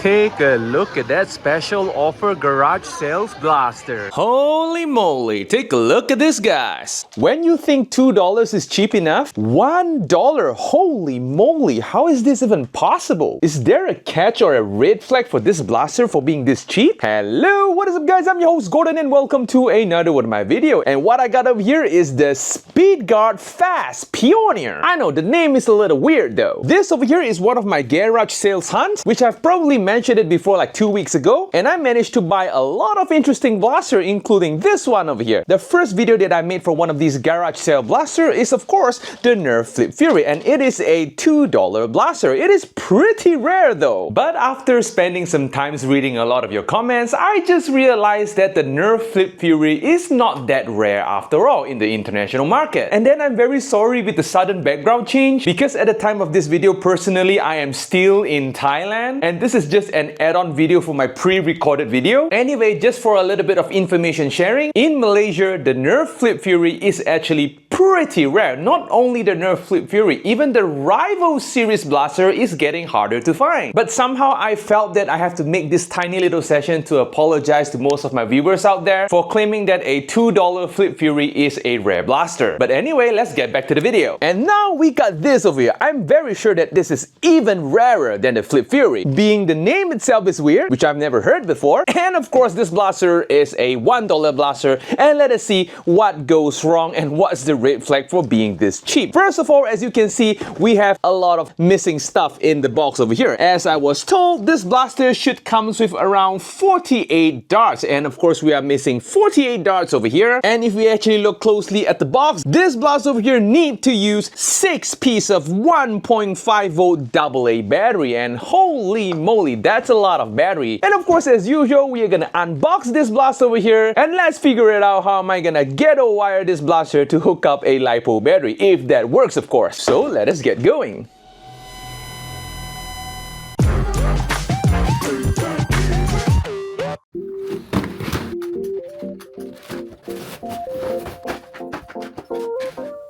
Take a look at that special offer garage sales blaster. Holy moly, take a look at this, guys. When you think $2 is cheap enough, $1, holy moly, how is this even possible? Is there a catch or a red flag for this blaster for being this cheap? Hello, what is up guys, I'm your host Gordon and welcome to another one of my video. And what I got over here is the Speed Guard Fast Pioneer. I know the name is a little weird though. This over here is one of my garage sales hunts, which I've probably mentioned it before like 2 weeks ago, and I managed to buy a lot of interesting blaster, including this one over here. The first video that I made for one of these garage sale blaster is of course the Nerf FlipFury, and it is a $2 blaster. It is pretty rare though. But after spending some time reading a lot of your comments, I just realized that the Nerf FlipFury is not that rare after all in the international market. And then I'm very sorry with the sudden background change, because at the time of this video, personally, I am still in Thailand, and this is just an add-on video for my pre-recorded video. Anyway, just for a little bit of information sharing, in Malaysia, the Nerf FlipFury is actually pretty rare. Not only the Nerf FlipFury, even the rival series blaster is getting harder to find. But somehow I felt that I have to make this tiny little session to apologize to most of my viewers out there for claiming that a $2 FlipFury is a rare blaster. But anyway, let's get back to the video. And now we got this over here. I'm very sure that this is even rarer than the FlipFury, being the name itself is weird, which I've never heard before. And of course, this blaster is a $1 blaster. And let us see what goes wrong and what's the red flag for being this cheap. First of all, as you can see, we have a lot of missing stuff in the box over here. As I was told, this blaster should come with around 48 darts. And of course, we are missing 48 darts over here. And if we actually look closely at the box, this blaster over here need to use 6 pieces of 1.5 volt AA battery. And holy moly, that's a lot of battery. And of course, as usual, we are gonna unbox this blaster over here and let's figure it out. How am I gonna ghetto wire this blaster to hook up a LiPo battery, if that works of course. So let us get going.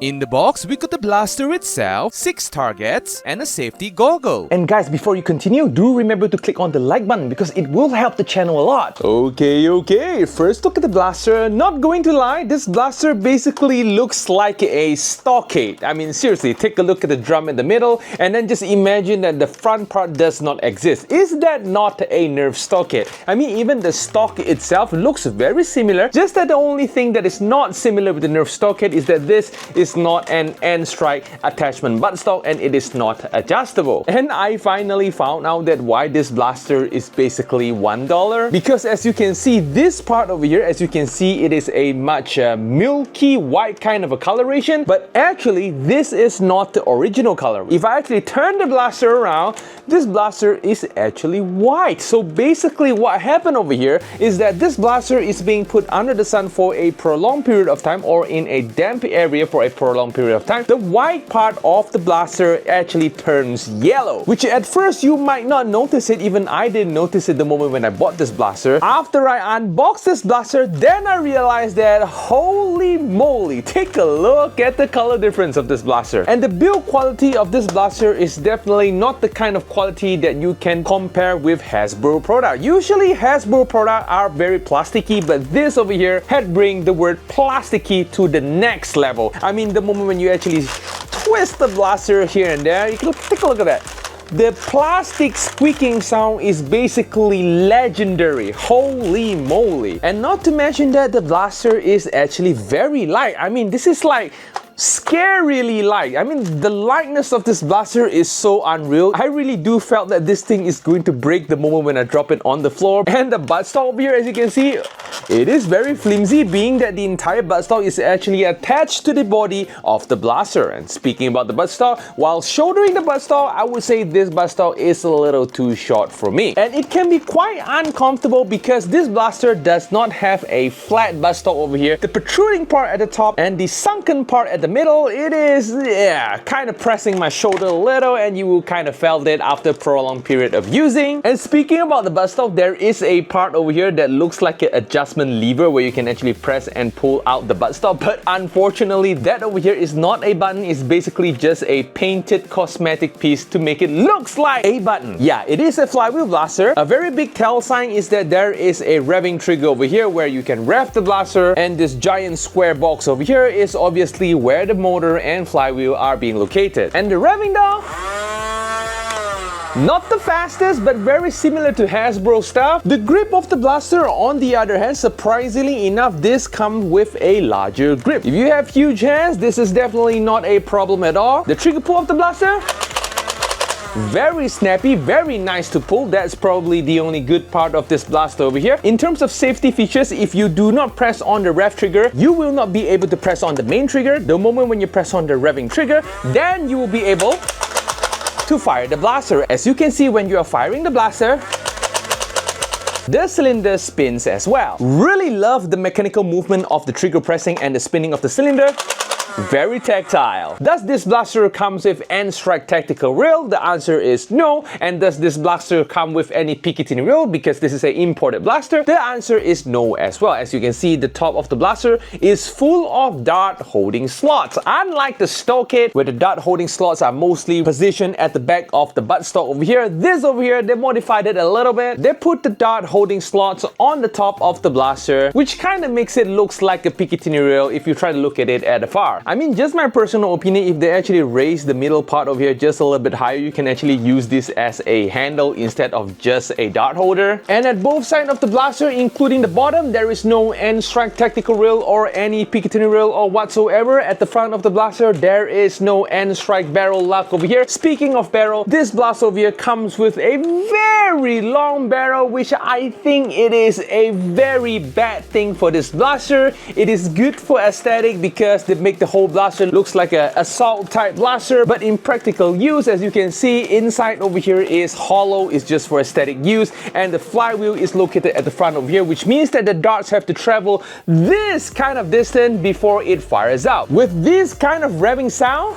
In the box, we got the blaster itself, 6 targets, and a safety goggle. And guys, before you continue, do remember to click on the like button because it will help the channel a lot. Okay, first look at the blaster. Not going to lie, this blaster basically looks like a Stockade. I mean, seriously, take a look at the drum in the middle and then just imagine that the front part does not exist. Is that not a Nerf Stockade? I mean, even the stock itself looks very similar, just that the only thing that is not similar with the Nerf Stockade is that this is not an end strike attachment buttstock and it is not adjustable. And I finally found out that why this blaster is basically $1, because as you can see, this part over here, as you can see, it is a much milky white kind of a coloration, but actually this is not the original color. If I actually turn the blaster around, this blaster is actually white. So basically what happened over here is that this blaster is being put under the sun for a prolonged period of time, or in a damp area for a prolonged period of time. The white part of the blaster actually turns yellow, which at first you might not notice it. Even I didn't notice it the moment when I bought this blaster. After I unboxed this blaster, then I realized that holy moly, take a look at the color difference of this blaster. And the build quality of this blaster is definitely not the kind of quality that you can compare with Hasbro product. Usually Hasbro product are very plasticky, but this over here had bring the word plasticky to the next level. I mean, the moment when you actually twist the blaster here and there, you can take a look at that. The plastic squeaking sound is basically legendary. Holy moly. And not to mention that the blaster is actually very light. I mean, this is like scarily light. I mean, the lightness of this blaster is so unreal. I really do felt that this thing is going to break the moment when I drop it on the floor. And the buttstock over here, as you can see, it is very flimsy, being that the entire buttstock is actually attached to the body of the blaster. And speaking about the buttstock, while shouldering the buttstock, I would say this buttstock is a little too short for me. And it can be quite uncomfortable because this blaster does not have a flat buttstock over here. The protruding part at the top and the sunken part at the middle, it is, kind of pressing my shoulder a little, and you will kind of felt it after a prolonged period of using. And speaking about the buttstock, there is a part over here that looks like an adjustment adjustment lever where you can actually press and pull out the buttstock, but unfortunately that over here is not a button. It's basically just a painted cosmetic piece to make it looks like a button. Yeah, it is a flywheel blaster. A very big tell sign is that there is a revving trigger over here where you can rev the blaster, and this giant square box over here is obviously where the motor and flywheel are being located. And the revving though, not the fastest, but very similar to Hasbro stuff. The grip of the blaster, on the other hand, surprisingly enough, this comes with a larger grip. If you have huge hands, this is definitely not a problem at all. The trigger pull of the blaster, very snappy, very nice to pull. That's probably the only good part of this blaster over here. In terms of safety features, if you do not press on the rev trigger, you will not be able to press on the main trigger. The moment when you press on the revving trigger, then you will be able to fire the blaster. As you can see, when you are firing the blaster, the cylinder spins as well. Really love the mechanical movement of the trigger pressing and the spinning of the cylinder. Very tactile. Does this blaster comes with N-Strike tactical reel? The answer is no. And does this blaster come with any Picatinny reel because this is an imported blaster? The answer is no as well. As you can see, the top of the blaster is full of dart holding slots. Unlike the Stockade, where the dart holding slots are mostly positioned at the back of the buttstock over here, this over here, they modified it a little bit. They put the dart holding slots on the top of the blaster, which kind of makes it looks like a Picatinny reel if you try to look at it at afar. I mean, just my personal opinion, if they actually raise the middle part over here just a little bit higher, you can actually use this as a handle instead of just a dart holder. And at both sides of the blaster, including the bottom, there is no N-Strike tactical reel or any Picatinny reel or whatsoever. At the front of the blaster, there is no N-Strike barrel lock over here. Speaking of barrel, this blaster over here comes with a very long barrel, which I think it is a very bad thing for this blaster. It is good for aesthetic because they make the whole blaster looks like a assault type blaster, but in practical use, as you can see, inside over here is hollow, it's just for aesthetic use, and the flywheel is located at the front over here, which means that the darts have to travel this kind of distance before it fires out. With this kind of revving sound,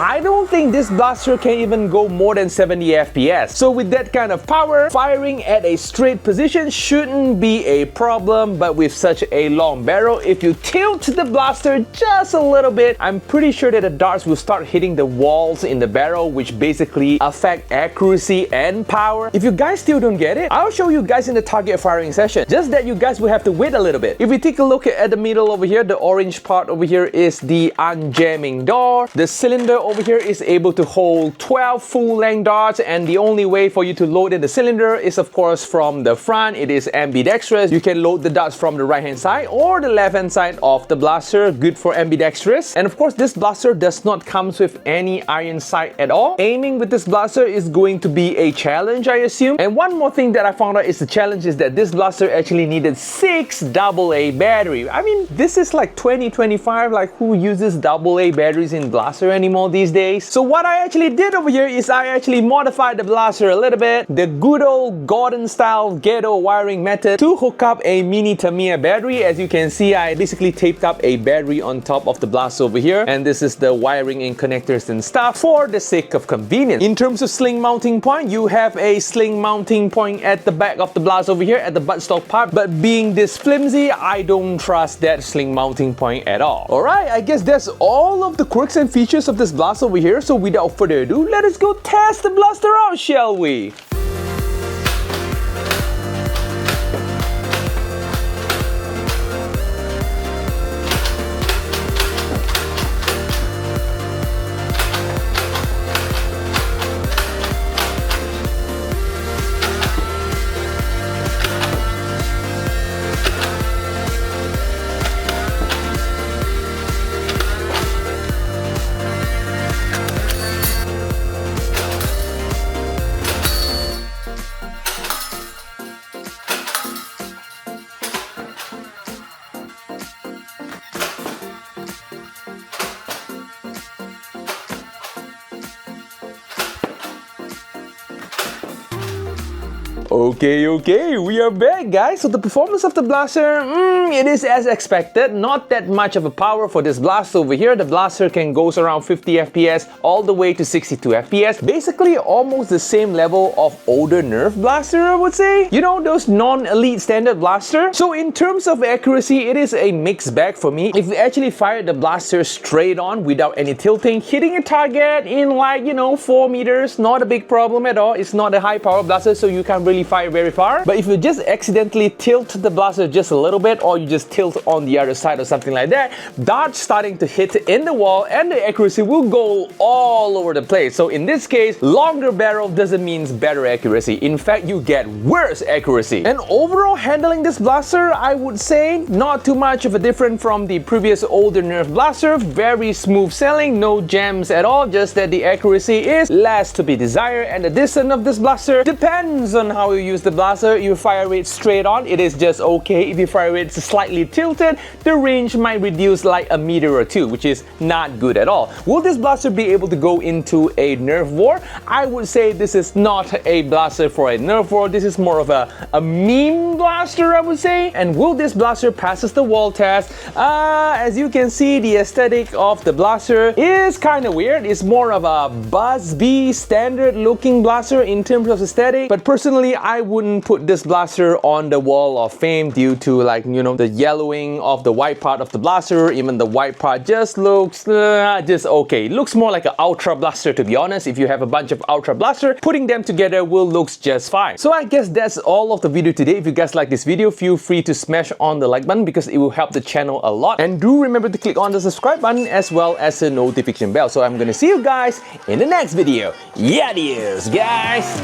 I don't think this blaster can even go more than 70 FPS. So with that kind of power, firing at a straight position shouldn't be a problem, but with such a long barrel, if you tilt the blaster just a little bit, I'm pretty sure that the darts will start hitting the walls in the barrel, which basically affect accuracy and power. If you guys still don't get it, I'll show you guys in the target firing session. Just that you guys will have to wait a little bit. If we take a look at the middle over here, the orange part over here is the unjamming door. The cylinder over here is able to hold 12 full-length darts, and the only way for you to load in the cylinder is of course from the front. It is ambidextrous. You can load the darts from the right hand side or the left hand side of the blaster. Good for ambidextrous. And of course, this blaster does not come with any iron sight at all. Aiming with this blaster is going to be a challenge, I assume. And one more thing that I found out is the challenge is that this blaster actually needed 6 AA battery. I mean, this is like 2025, like who uses AA batteries in blaster anymore these days? So what I actually did over here is I actually modified the blaster a little bit, the good old Gordon style ghetto wiring method, to hook up a mini Tamiya battery. As you can see, I basically taped up a battery on top of the blaster over here, and this is the wiring and connectors and stuff for the sake of convenience. In terms of sling mounting point, you have a sling mounting point at the back of the blaster over here at the buttstock part, but being this flimsy, I don't trust that sling mounting point at all. Alright, I guess that's all of the quirks and features of this blaster over here. So without further ado, let us go test the blaster out, shall we? Okay, we are back, guys. So the performance of the blaster, it is as expected. Not that much of a power for this blaster over here. The blaster can goes around 50 FPS all the way to 62 FPS. Basically, almost the same level of older Nerf blaster, I would say. You know, those non-elite standard blaster. So in terms of accuracy, it is a mixed bag for me. If you actually fire the blaster straight on without any tilting, hitting a target in like, you know, 4 meters, not a big problem at all. It's not a high power blaster, so you can't really fire very far. But if you just accidentally tilt the blaster just a little bit, or you just tilt on the other side or something like that, darts starting to hit in the wall and the accuracy will go all over the place. So in this case, longer barrel doesn't mean better accuracy. In fact, you get worse accuracy. And overall handling this blaster, I would say not too much of a difference from the previous older Nerf blaster. Very smooth sailing, no jams at all, just that the accuracy is less to be desired, and the distance of this blaster depends on how you use the blaster. If you fire it straight on, it is just okay. If you fire it slightly tilted, the range might reduce like a meter or two, which is not good at all. Will this blaster be able to go into a Nerf war? I would say this is not a blaster for a Nerf war. This is more of a meme blaster, I would say. And will this blaster passes the wall test? As you can see, the aesthetic of the blaster is kind of weird. It's more of a Buzz B standard looking blaster in terms of aesthetic. But personally, I wouldn't put this blaster on the wall of fame due to, like, you know, the yellowing of the white part of the blaster. Even the white part just looks just okay. It looks more like an ultra blaster, to be honest. If you have a bunch of ultra blaster, putting them together will looks just fine. So I guess that's all of the video today. If you guys like this video, feel free to smash on the like button because it will help the channel a lot. And do remember to click on the subscribe button as well as the notification bell. So I'm gonna see you guys in the next video. Adios, guys!